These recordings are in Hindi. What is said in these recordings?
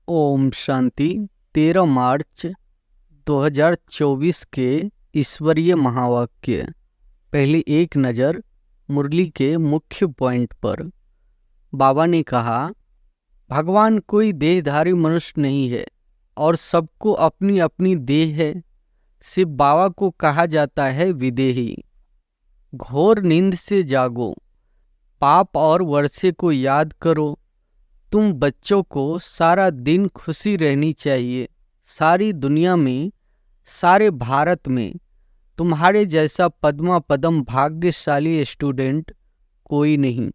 ओम शांति। 13 मार्च 2024 के ईश्वरीय महावाक्य। पहली एक नज़र मुरली के मुख्य पॉइंट पर। बाबा ने कहा, भगवान कोई देहधारी मनुष्य नहीं है और सबको अपनी अपनी देह है। सिर्फ बाबा को कहा जाता है विदेही। घोर नींद से जागो, पाप और वर्षे को याद करो। तुम बच्चों को सारा दिन खुशी रहनी चाहिए। सारी दुनिया में, सारे भारत में तुम्हारे जैसा पद्मा पदम भाग्यशाली स्टूडेंट कोई नहीं।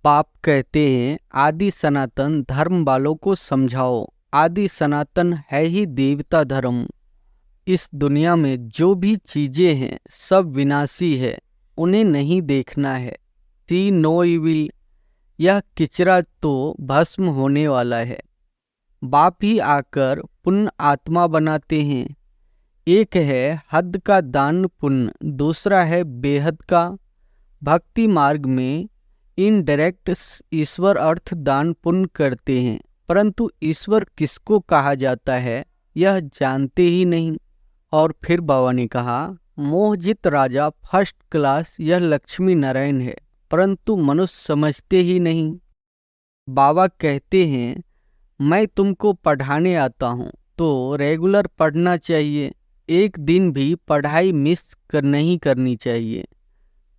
पाप कहते हैं आदि सनातन धर्म वालों को समझाओ। आदि सनातन है ही देवता धर्म। इस दुनिया में जो भी चीजें हैं सब विनाशी है, उन्हें नहीं देखना है। सी नो इविल, यह किचरा तो भस्म होने वाला है। बाप ही आकर पुण्य आत्मा बनाते हैं। एक है हद का दान पुण्य, दूसरा है बेहद का। भक्ति मार्ग में इनडायरेक्ट ईश्वर अर्थ दान पुण्य करते हैं, परंतु ईश्वर किसको कहा जाता है यह जानते ही नहीं। और फिर बाबा ने कहा, मोहजित राजा फर्स्ट क्लास यह लक्ष्मी नारायण है, परंतु मनुष्य समझते ही नहीं। बाबा कहते हैं मैं तुमको पढ़ाने आता हूँ तो रेगुलर पढ़ना चाहिए। एक दिन भी पढ़ाई मिस नहीं करनी चाहिए।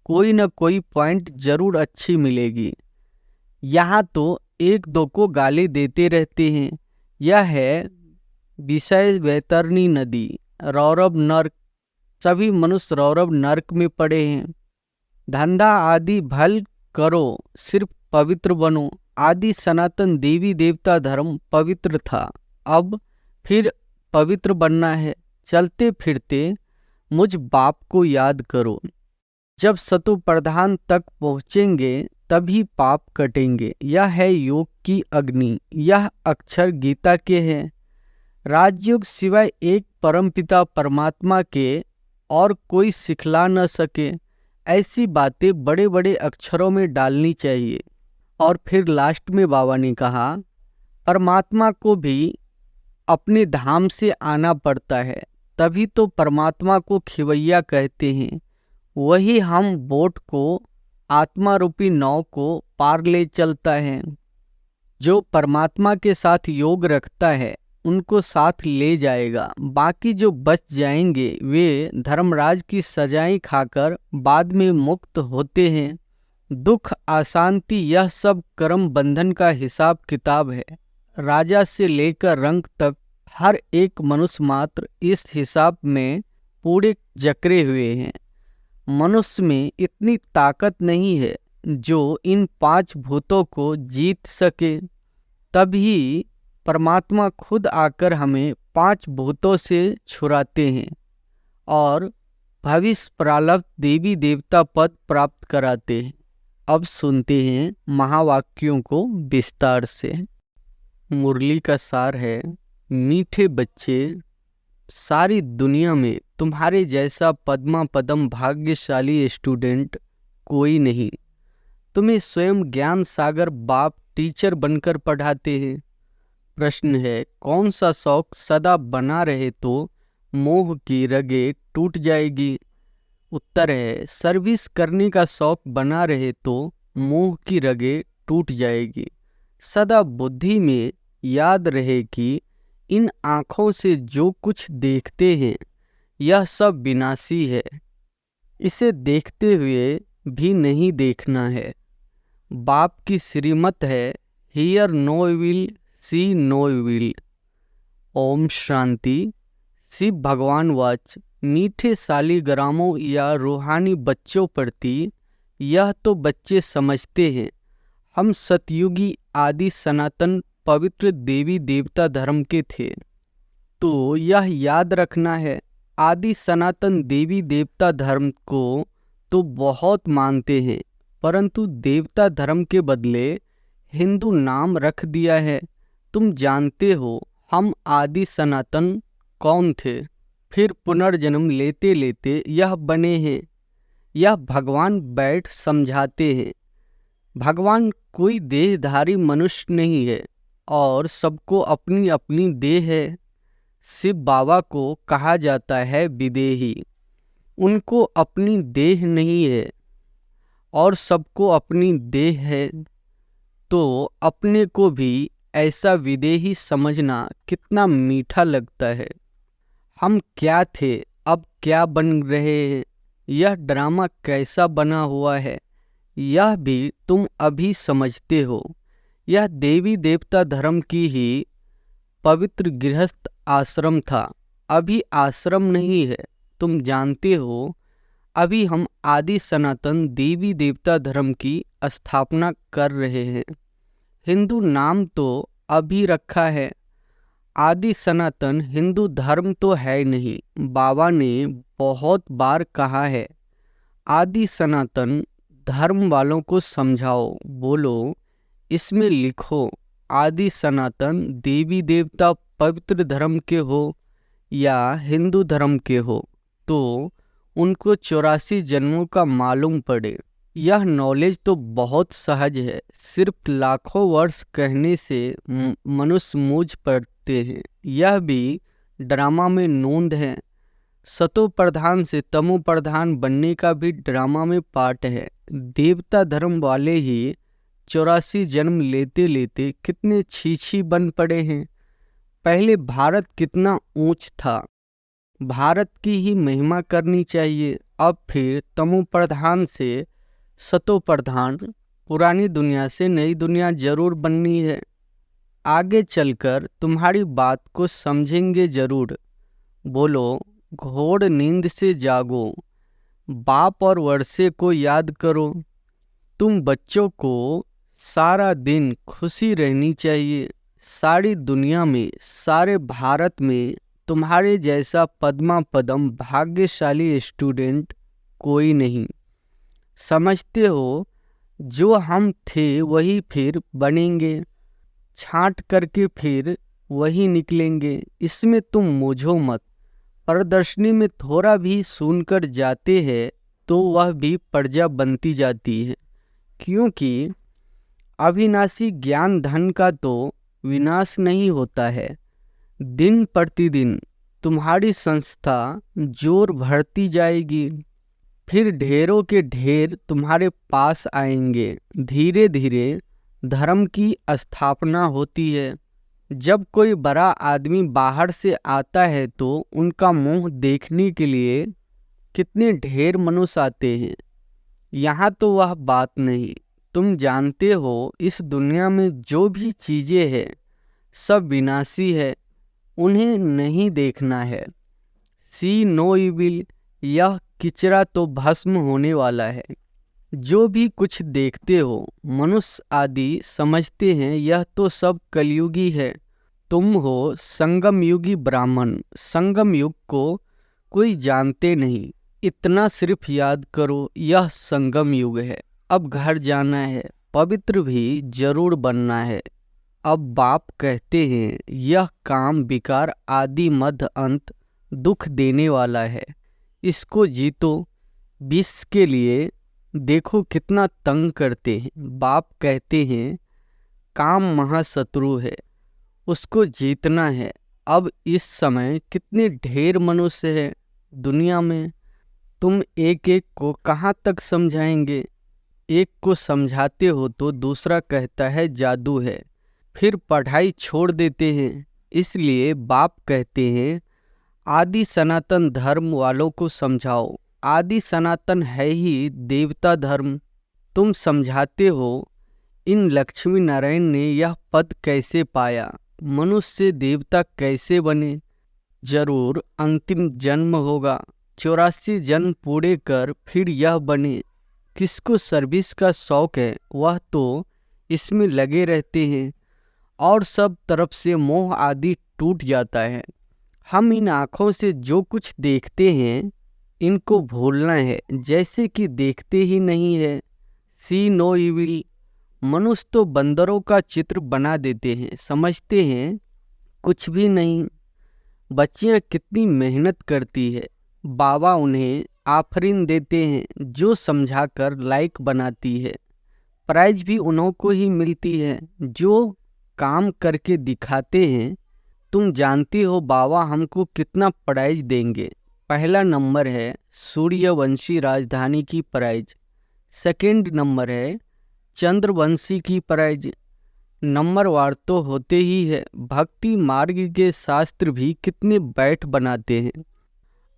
कोई न कोई पॉइंट जरूर अच्छी मिलेगी। यहाँ तो एक दो को गाली देते रहते हैं। यह है विषय वैतरणी नदी, रौरव नर्क। सभी मनुष्य रौरव नर्क में पड़े हैं। धंधा आदि भल करो, सिर्फ पवित्र बनो। आदि सनातन देवी देवता धर्म पवित्र था, अब फिर पवित्र बनना है। चलते फिरते मुझ बाप को याद करो। जब सतो प्रधान तक पहुँचेंगे तभी पाप कटेंगे। यह है योग की अग्नि, यह अक्षर गीता के हैं। राजयोग सिवाय एक परमपिता परमात्मा के और कोई सिखला न सके, ऐसी बातें बड़े बड़े अक्षरों में डालनी चाहिए। और फिर लास्ट में बाबा ने कहा, परमात्मा को भी अपने धाम से आना पड़ता है, तभी तो परमात्मा को खिवैया कहते हैं। वही हम बोट को, आत्मा रूपी नाव को पार ले चलता है। जो परमात्मा के साथ योग रखता है उनको साथ ले जाएगा। बाकी जो बच जाएंगे वे धर्मराज की सजाएं खाकर बाद में मुक्त होते हैं। दुख अशांति यह सब कर्म बंधन का हिसाब किताब है। राजा से लेकर रंग तक हर एक मनुष्य मात्र इस हिसाब में पूरे जकरे हुए हैं। मनुष्य में इतनी ताकत नहीं है जो इन 5 भूतों को जीत सके। तभी परमात्मा खुद आकर हमें 5 भूतों से छुड़ाते हैं और भविष्य प्रारब्ध देवी देवता पद प्राप्त कराते हैं। अब सुनते हैं महावाक्यों को विस्तार से। मुरली का सार है, मीठे बच्चे, सारी दुनिया में तुम्हारे जैसा पद्मा पदम भाग्यशाली स्टूडेंट कोई नहीं। तुम्हें स्वयं ज्ञान सागर बाप टीचर बनकर पढ़ाते हैं। प्रश्न है, कौन सा शौक सदा बना रहे तो मोह की रगे टूट जाएगी? उत्तर है, सर्विस करने का शौक बना रहे तो मोह की रगे टूट जाएगी। सदा बुद्धि में याद रहे कि इन आँखों से जो कुछ देखते हैं यह सब विनाशी है। इसे देखते हुए भी नहीं देखना है। बाप की श्रीमत है, hear no evil, see no evil. ओम शांति। शिव भगवान वाच, मीठे सालिग्रामों या रूहानी बच्चों प्रति यह तो बच्चे समझते हैं हम सतयुगी आदि सनातन पवित्र देवी देवता धर्म के थे। तो यह याद रखना है, आदि सनातन देवी देवता धर्म को तो बहुत मानते हैं, परंतु देवता धर्म के बदले हिंदू नाम रख दिया है। तुम जानते हो हम आदि सनातन कौन थे, फिर पुनर्जन्म लेते लेते यह बने हैं। यह भगवान बैठ समझाते हैं। भगवान कोई देहधारी मनुष्य नहीं है, और सबको अपनी अपनी देह है। शिव बाबा को कहा जाता है विदेही। उनको अपनी देह नहीं है और सबको अपनी देह है, तो अपने को भी ऐसा विदेही समझना कितना मीठा लगता है। हम क्या थे, अब क्या बन रहे हैं, यह ड्रामा कैसा बना हुआ है, यह भी तुम अभी समझते हो। यह देवी देवता धर्म की ही पवित्र गृहस्थ आश्रम था, अभी आश्रम नहीं है। तुम जानते हो, अभी हम आदि सनातन देवी देवता धर्म की स्थापना कर रहे हैं। हिंदू नाम तो अभी रखा है, आदि सनातन हिंदू धर्म तो है नहीं। बाबा ने बहुत बार कहा है, आदि सनातन धर्म वालों को समझाओ, बोलो इसमें लिखो आदि सनातन देवी देवता पवित्र धर्म के हो या हिंदू धर्म के हो, तो उनको 84 जन्मों का मालूम पड़े। यह नॉलेज तो बहुत सहज है, सिर्फ लाखों वर्ष कहने से मनुष्य मूझ पड़ते हैं। यह भी ड्रामा में नोंद है। सतो प्रधान से तमो प्रधान बनने का भी ड्रामा में पार्ट है। देवता धर्म वाले ही 84 जन्म लेते लेते कितने छीछी बन पड़े हैं। पहले भारत कितना ऊंच था, भारत की ही महिमा करनी चाहिए। अब फिर तमो प्रधान से सतो प्रधान, पुरानी दुनिया से नई दुनिया जरूर बननी है। आगे चलकर तुम्हारी बात को समझेंगे जरूर। बोलो घोर नींद से जागो, बाप और वर्षे को याद करो। तुम बच्चों को सारा दिन खुशी रहनी चाहिए। सारी दुनिया में, सारे भारत में तुम्हारे जैसा पद्मा पदम भाग्यशाली स्टूडेंट कोई नहीं। समझते हो, जो हम थे वही फिर बनेंगे, छांट करके फिर वही निकलेंगे। इसमें तुम मूझो मत। प्रदर्शनी में थोड़ा भी सुनकर जाते हैं तो वह भी प्रजा बनती जाती है, क्योंकि अविनाशी ज्ञान धन का तो विनाश नहीं होता है। दिन प्रतिदिन तुम्हारी संस्था जोर भरती जाएगी, फिर ढेरों के ढेर तुम्हारे पास आएंगे। धीरे धीरे धर्म की स्थापना होती है। जब कोई बड़ा आदमी बाहर से आता है तो उनका मुंह देखने के लिए कितने ढेर मनुष्य आते हैं। यहाँ तो वह बात नहीं। तुम जानते हो, इस दुनिया में जो भी चीज़ें हैं सब विनाशी है, उन्हें नहीं देखना है। सी नो इविल, यह किचरा तो भस्म होने वाला है। जो भी कुछ देखते हो, मनुष्य आदि समझते हैं यह तो सब कलयुगी है। तुम हो संगम युगी ब्राह्मण। संगम युग को कोई जानते नहीं, इतना सिर्फ याद करो, यह संगम युग है। अब घर जाना है, पवित्र भी जरूर बनना है। अब बाप कहते हैं, यह काम विकार आदि मध्य अंत दुख देने वाला है, इसको जीतो। विष के लिए देखो कितना तंग करते हैं। बाप कहते हैं, काम महाशत्रु है, उसको जीतना है। अब इस समय कितने ढेर मनुष्य हैं दुनिया में, तुम एक एक को कहाँ तक समझाएंगे। एक को समझाते हो तो दूसरा कहता है जादू है, फिर पढ़ाई छोड़ देते हैं। इसलिए बाप कहते हैं, आदि सनातन धर्म वालों को समझाओ। आदि सनातन है ही देवता धर्म। तुम समझाते हो, इन लक्ष्मी नारायण ने यह पद कैसे पाया, मनुष्य से देवता कैसे बने। जरूर अंतिम जन्म होगा, 84 जन्म पूरे कर फिर यह बने। किसको सर्विस का शौक है वह तो इसमें लगे रहते हैं और सब तरफ से मोह आदि टूट जाता है। हम इन आँखों से जो कुछ देखते हैं इनको भूलना है, जैसे कि देखते ही नहीं है। सी नो इविल, मनुष्य तो बंदरों का चित्र बना देते हैं, समझते हैं कुछ भी नहीं। बच्चियां कितनी मेहनत करती है, बाबा उन्हें आफरीन देते हैं जो समझाकर लायक बनाती है। प्राइज भी उन्हों को ही मिलती है जो काम करके दिखाते हैं। तुम जानते हो बाबा हमको कितना प्राइज देंगे। पहला नंबर है सूर्यवंशी राजधानी की प्राइज, सेकंड नंबर है चंद्रवंशी की प्राइज। नंबरवार तो होते ही है। भक्ति मार्ग के शास्त्र भी कितने बैठ बनाते हैं।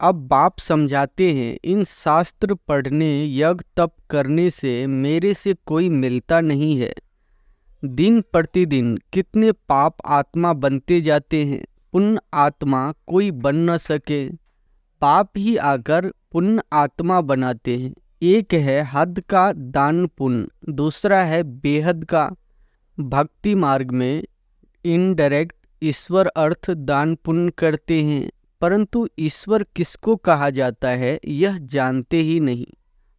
अब बाप समझाते हैं इन शास्त्र पढ़ने यज्ञ तप करने से मेरे से कोई मिलता नहीं है। दिन प्रतिदिन कितने पाप आत्मा बनते जाते हैं, पुण्य आत्मा कोई बन न सके। पाप ही आकर पुण्य आत्मा बनाते हैं। एक है हद का दान पुण्य, दूसरा है बेहद का। भक्ति मार्ग में इनडायरेक्ट ईश्वर अर्थ दान पुण्य करते हैं, परंतु ईश्वर किसको कहा जाता है यह जानते ही नहीं।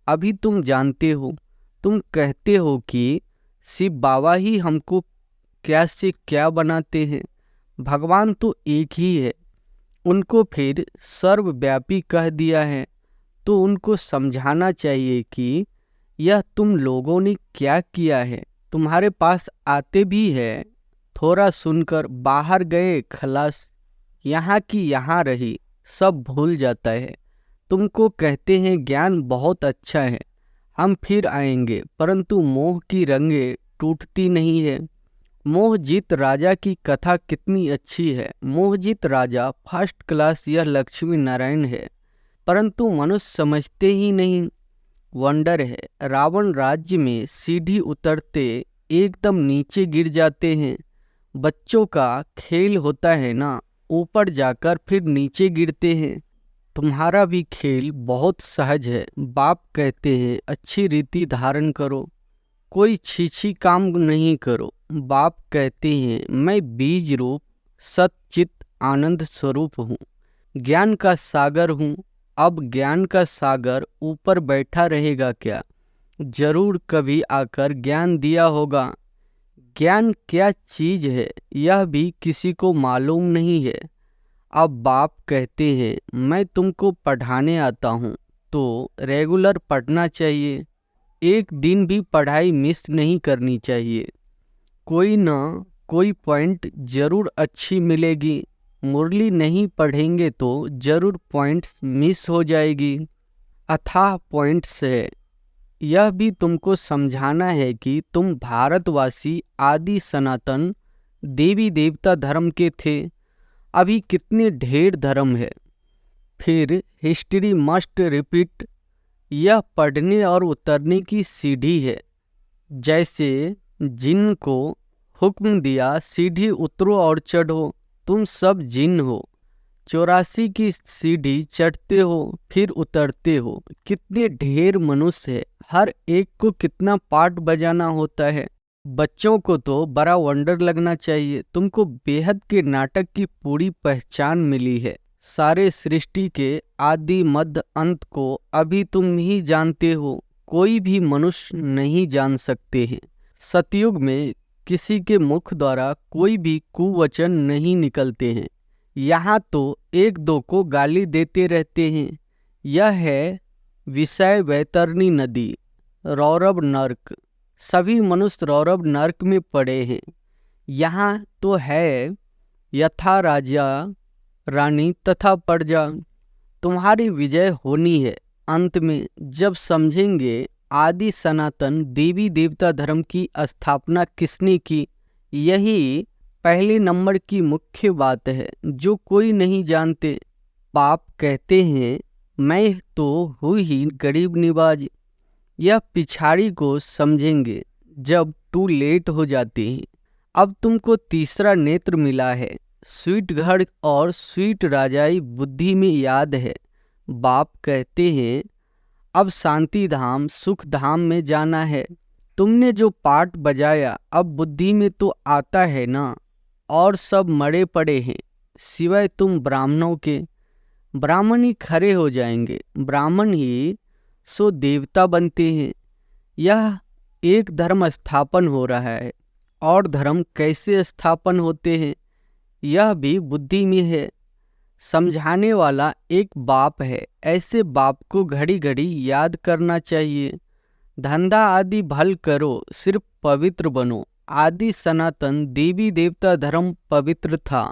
अभी तुम जानते हो, तुम कहते हो कि शिव बाबा ही हमको क्या से क्या बनाते हैं। भगवान तो एक ही है, उनको फिर सर्वव्यापी कह दिया है, तो उनको समझाना चाहिए कि यह तुम लोगों ने क्या किया है। तुम्हारे पास आते भी है, थोड़ा सुनकर बाहर गए खलास, यहाँ की यहाँ रही, सब भूल जाता है। तुमको कहते हैं ज्ञान बहुत अच्छा है, हम फिर आएंगे, परंतु मोह की रंगे टूटती नहीं है। मोहजीत राजा की कथा कितनी अच्छी है। मोहजीत राजा फर्स्ट क्लास यह लक्ष्मी नारायण है, परंतु मनुष्य समझते ही नहीं। वंडर है, रावण राज्य में सीढ़ी उतरते एकदम नीचे गिर जाते हैं। बच्चों का खेल होता है ना, ऊपर जाकर फिर नीचे गिरते हैं। तुम्हारा भी खेल बहुत सहज है। बाप कहते हैं अच्छी रीति धारण करो, कोई छीछी काम नहीं करो। बाप कहते हैं मैं बीज रूप सच्चित आनंद स्वरूप हूँ, ज्ञान का सागर हूँ। अब ज्ञान का सागर ऊपर बैठा रहेगा क्या? जरूर कभी आकर ज्ञान दिया होगा। ज्ञान क्या चीज है यह भी किसी को मालूम नहीं है। अब बाप कहते हैं मैं तुमको पढ़ाने आता हूँ, तो रेगुलर पढ़ना चाहिए, एक दिन भी पढ़ाई मिस नहीं करनी चाहिए। कोई ना कोई पॉइंट जरूर अच्छी मिलेगी। मुरली नहीं पढ़ेंगे तो जरूर पॉइंट्स मिस हो जाएगी। अथाह पॉइंट्स है। यह भी तुमको समझाना है कि तुम भारतवासी आदि सनातन देवी देवता धर्म के थे। अभी कितने ढेर धर्म है। फिर हिस्ट्री मस्ट रिपीट। यह पढ़ने और उतरने की सीढ़ी है। जैसे जिनको हुक्म दिया सीढ़ी उतरो और चढ़ो, तुम सब जिन हो। 84 की सीढ़ी चढ़ते हो फिर उतरते हो। कितने ढेर मनुष्य है, हर एक को कितना पार्ट बजाना होता है। बच्चों को तो बड़ा वंडर लगना चाहिए। तुमको बेहद के नाटक की पूरी पहचान मिली है। सारे सृष्टि के आदि मध्य अंत को अभी तुम ही जानते हो, कोई भी मनुष्य नहीं जान सकते हैं। सतयुग में किसी के मुख द्वारा कोई भी कुवचन नहीं निकलते हैं। यहाँ तो एक दो को गाली देते रहते हैं। यह है विषय वैतरणी नदी, रौरव नर्क। सभी मनुष्य रौरव नर्क में पड़े हैं। यहाँ तो है यथा राजा रानी तथा प्रजा। तुम्हारी विजय होनी है। अंत में जब समझेंगे आदि सनातन देवी देवता धर्म की स्थापना किसने की, यही पहले नंबर की मुख्य बात है जो कोई नहीं जानते। बाप कहते हैं मैं तो हूँ ही गरीब निवाज। यह पिछाड़ी को समझेंगे जब टू लेट हो जाते हैं। अब तुमको तीसरा नेत्र मिला है। स्वीट घर और स्वीट राजाई बुद्धि में याद है। बाप कहते हैं अब शांति धाम सुख धाम में जाना है। तुमने जो पाठ बजाया अब बुद्धि में तो आता है ना, और सब मरे पड़े हैं सिवाय तुम ब्राह्मणों के। ब्राह्मण ही खरे हो जाएंगे, ब्राह्मण ही सो देवता बनते हैं। यह एक धर्म स्थापन हो रहा है, और धर्म कैसे स्थापन होते हैं यह भी बुद्धि में है। समझाने वाला एक बाप है। ऐसे बाप को घड़ी घड़ी याद करना चाहिए। धंधा आदि भल करो, सिर्फ पवित्र बनो। आदि सनातन देवी देवता धर्म पवित्र था,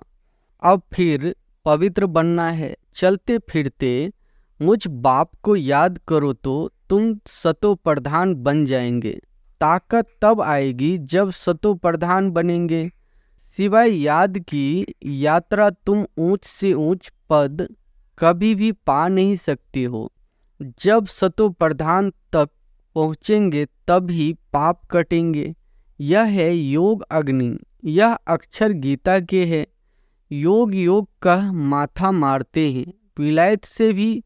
अब फिर पवित्र बनना है। चलते फिरते मुझ बाप को याद करो तो तुम सतो प्रधान बन जाएंगे। ताकत तब आएगी जब सतो प्रधान बनेंगे। सिवाय याद की यात्रा तुम ऊंच से ऊंच पद कभी भी पा नहीं सकते हो। जब सतो प्रधान तक पहुँचेंगे तब ही पाप कटेंगे। यह है योग अग्नि, यह अक्षर गीता के है। योग योग कह माथा मारते हैं, विलायत से भी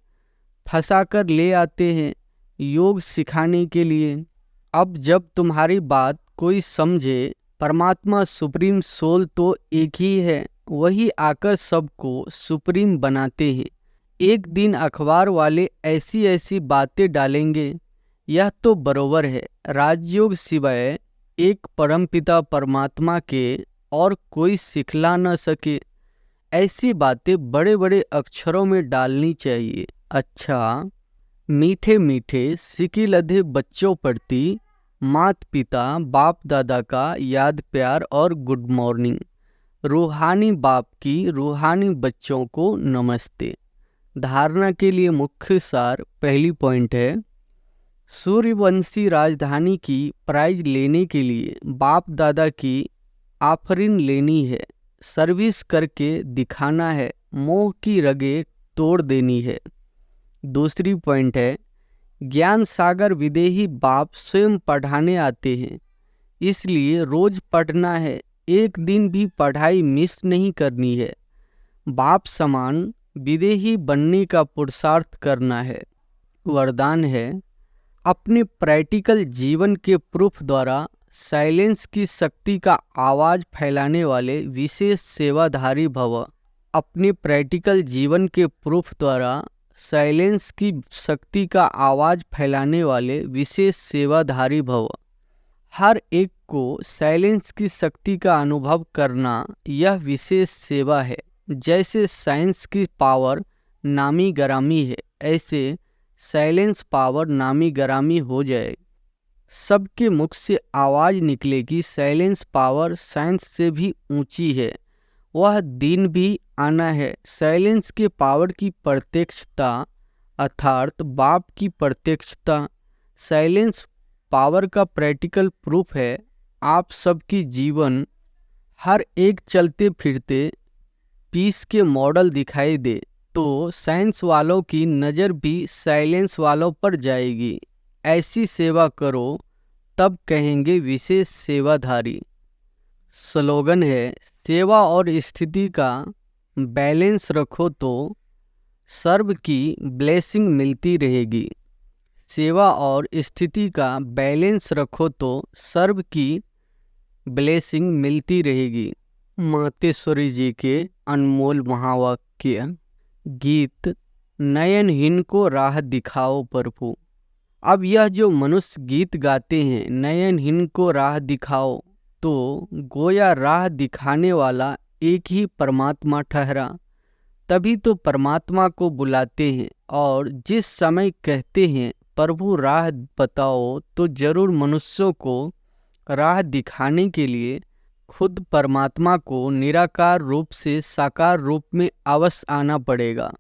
फंसाकर ले आते हैं योग सिखाने के लिए। अब जब तुम्हारी बात कोई समझे, परमात्मा सुप्रीम सोल तो एक ही है, वही आकर सबको सुप्रीम बनाते हैं। एक दिन अखबार वाले ऐसी ऐसी बातें डालेंगे, यह तो बरोबर है। राजयोग सिवाय एक परमपिता परमात्मा के और कोई सिखला न सके, ऐसी बातें बड़े बड़े अक्षरों में डालनी चाहिए। अच्छा, मीठे मीठे सिकी लधे बच्चों प्रति मात पिता बाप दादा का याद प्यार और गुड मॉर्निंग। रूहानी बाप की रूहानी बच्चों को नमस्ते। धारणा के लिए मुख्य सार पहली पॉइंट है, सूर्यवंशी राजधानी की प्राइज लेने के लिए बाप दादा की आफरीन लेनी है, सर्विस करके दिखाना है, मोह की रगे तोड़ देनी है। दूसरी पॉइंट है, ज्ञान सागर विदेही बाप स्वयं पढ़ाने आते हैं, इसलिए रोज पढ़ना है, एक दिन भी पढ़ाई मिस नहीं करनी है। बाप समान विदेही बनने का पुरुषार्थ करना है। वरदान है, अपने प्रैक्टिकल जीवन के प्रूफ द्वारा साइलेंस की शक्ति का आवाज फैलाने वाले विशेष सेवाधारी भव। अपने प्रैक्टिकल जीवन के प्रूफ द्वारा साइलेंस की शक्ति का आवाज फैलाने वाले विशेष सेवाधारी भव। हर एक को साइलेंस की शक्ति का अनुभव करना यह विशेष सेवा है। जैसे साइंस की पावर नामी गरामी है, ऐसे साइलेंस पावर नामी गरामी हो जाए। सबके मुख से आवाज निकलेगी, साइलेंस पावर साइंस से भी ऊंची है। वह दिन भी आना है। साइलेंस के पावर की प्रत्यक्षता अर्थात बाप की प्रत्यक्षता साइलेंस पावर का प्रैक्टिकल प्रूफ है। आप सबकी जीवन हर एक चलते फिरते पीस के मॉडल दिखाई दे तो साइंस वालों की नज़र भी साइलेंस वालों पर जाएगी। ऐसी सेवा करो तब कहेंगे विशेष सेवाधारी। स्लोगन है, सेवा और स्थिति का बैलेंस रखो तो सर्व की ब्लेसिंग मिलती रहेगी। सेवा और स्थिति का बैलेंस रखो तो सर्व की ब्लेसिंग मिलती रहेगी। मातेश्वरी जी के अनमोल महावाक्य। गीत, नयनहीन को राह दिखाओ प्रभु। अब यह जो मनुष्य गीत गाते हैं, नयनहीन को राह दिखाओ, तो गोया राह दिखाने वाला एक ही परमात्मा ठहरा। तभी तो परमात्मा को बुलाते हैं और जिस समय कहते हैं प्रभु राह बताओ, तो जरूर मनुष्यों को राह दिखाने के लिए खुद परमात्मा को निराकार रूप से साकार रूप में अवश्य आना पड़ेगा।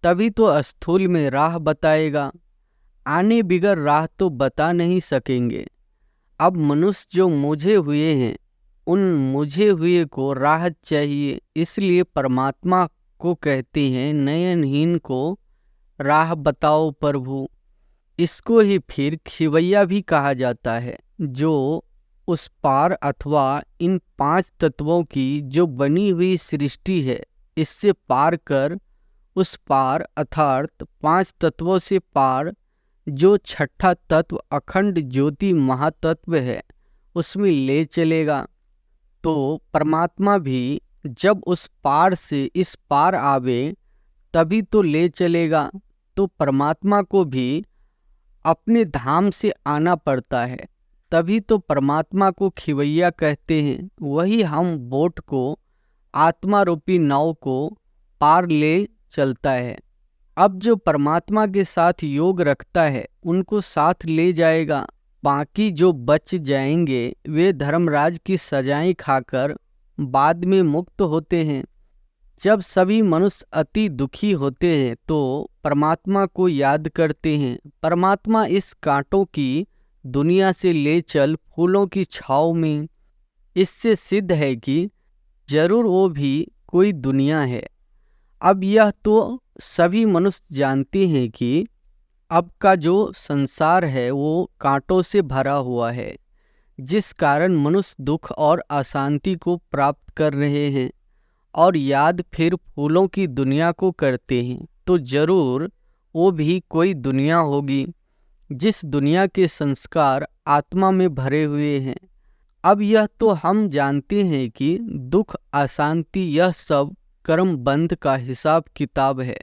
तभी तो स्थूल में राह बताएगा। आने बिगर राह तो बता नहीं सकेंगे। अब मनुष्य जो मुझे हुए हैं, उन मुझे हुए को राह चाहिए, इसलिए परमात्मा को कहते हैं नयनहीन को राह बताओ प्रभु। इसको ही फिर खिवैया भी कहा जाता है, जो उस पार अथवा इन 5 तत्वों की जो बनी हुई सृष्टि है, इससे पार कर उस पार अर्थात 5 तत्वों से पार जो छठा तत्व अखंड ज्योति महातत्व है, उसमें ले चलेगा। तो परमात्मा भी जब उस पार से इस पार आवे तभी तो ले चलेगा। तो परमात्मा को भी अपने धाम से आना पड़ता है, तभी तो परमात्मा को खिवैया कहते हैं। वही हम बोट को, आत्मा रूपी नाव को पार ले चलता है। अब जो परमात्मा के साथ योग रखता है, उनको साथ ले जाएगा। बाकी जो बच जाएंगे वे धर्मराज की सजाएं खाकर बाद में मुक्त होते हैं। जब सभी मनुष्य अति दुखी होते हैं तो परमात्मा को याद करते हैं। परमात्मा इस कांटों की दुनिया से ले चल फूलों की छाव में। इससे सिद्ध है कि जरूर वो भी कोई दुनिया है। अब यह तो सभी मनुष्य जानते हैं कि अब का जो संसार है वो कांटों से भरा हुआ है, जिस कारण मनुष्य दुख और अशांति को प्राप्त कर रहे हैं। और याद फिर फूलों की दुनिया को करते हैं तो जरूर वो भी कोई दुनिया होगी, जिस दुनिया के संस्कार आत्मा में भरे हुए हैं। अब यह तो हम जानते हैं कि दुख अशांति यह सब कर्म बंध का हिसाब किताब है।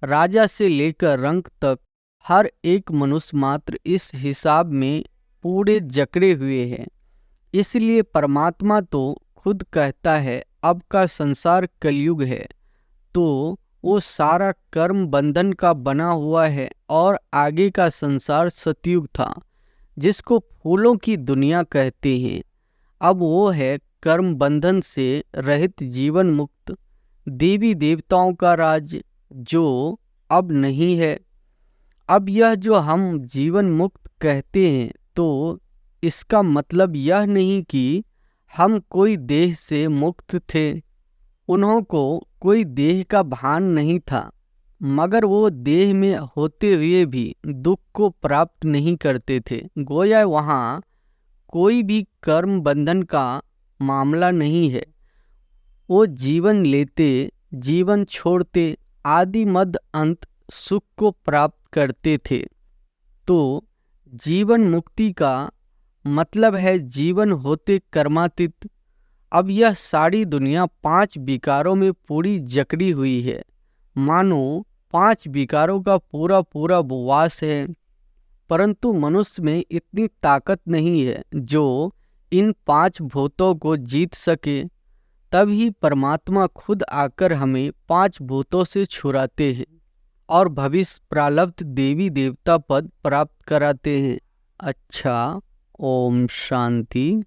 राजा से लेकर रंक तक हर एक मनुष्य मात्र इस हिसाब में पूरे जकड़े हुए है। इसलिए परमात्मा तो खुद कहता है अब का संसार कलयुग है, तो वो सारा कर्म बंधन का बना हुआ है और आगे का संसार सतयुग था, जिसको फूलों की दुनिया कहते हैं। अब वो है कर्म बंधन से रहित जीवन मुक्त देवी देवताओं का राज्य, जो अब नहीं है। अब यह जो हम जीवन मुक्त कहते हैं तो इसका मतलब यह नहीं कि हम कोई देह से मुक्त थे। उन्हों को कोई देह का भान नहीं था, मगर वो देह में होते हुए भी दुख को प्राप्त नहीं करते थे। गोया वहाँ कोई भी कर्म बंधन का मामला नहीं है। वो जीवन लेते जीवन छोड़ते आदि मध्य अंत सुख को प्राप्त करते थे। तो जीवन मुक्ति का मतलब है जीवन होते कर्मातीत। अब यह सारी दुनिया 5 विकारों में पूरी जकड़ी हुई है, मानो 5 विकारों का पूरा पूरा वास है। परंतु मनुष्य में इतनी ताकत नहीं है जो इन 5 भूतों को जीत सके। तभी परमात्मा खुद आकर हमें 5 भूतों से छुड़ाते हैं और भविष्य प्रारब्ध देवी देवता पद प्राप्त कराते हैं। अच्छा, ओम शांति।